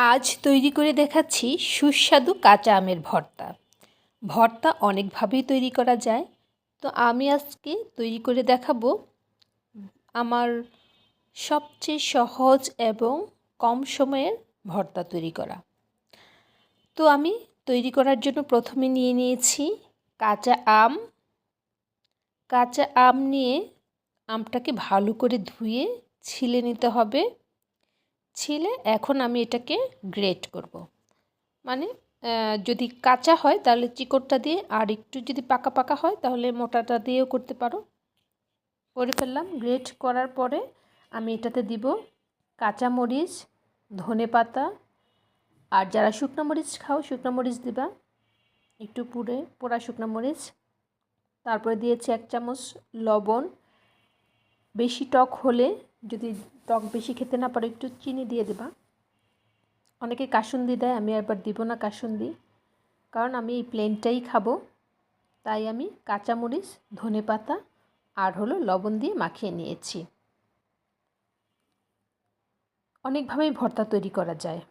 আজ তৈরি করে দেখাচ্ছি সুস্বাদু কাঁচা আমের ভর্তা। ভর্তা অনেকভাবেই তৈরি করা যায়, তো আমি আজকে তৈরি করে দেখাবো আমার সবচেয়ে সহজ এবং কম সময়ের ভর্তা তৈরি করা। তো আমি তৈরি করার জন্য প্রথমে নিয়ে নিয়েছি কাঁচা আম। কাঁচা আম নিয়ে আমটাকে ভালো করে ধুয়ে ছিলে নিতে হবে। ছিলে এখন আমি এটাকে গ্রেট করব। মানে যদি কাঁচা হয় তাহলে চিকনটা দিয়ে, আর একটু যদি পাকা পাকা হয় তাহলে মোটাটা দিয়েও করতে পারো। করে ফেললাম। গ্রেট করার পরে আমি এটাতে দিব কাঁচামরিচ, ধনেপাতা, আর যারা শুকনো মরিচ খাও শুকনো মরিচ দিবা, একটু পোড়া শুকনো মরিচ। তারপরে দিয়েছি 1 চামচ লবণ। বেশি টক হলে, যদি টক বেশি খেতে না পারো, একটু চিনি দিয়ে দেবা। অনেকে কাসুন্দি দেয়, আমি আবার দিব না কাসুন্দি, কারণ আমি এই প্লেনটাই খাবো। তাই আমি কাঁচামরিচ, ধনেপাতা আর লবণ দিয়ে মাখিয়ে নিয়েছি। অনেকভাবেই ভর্তা তৈরি করা যায়।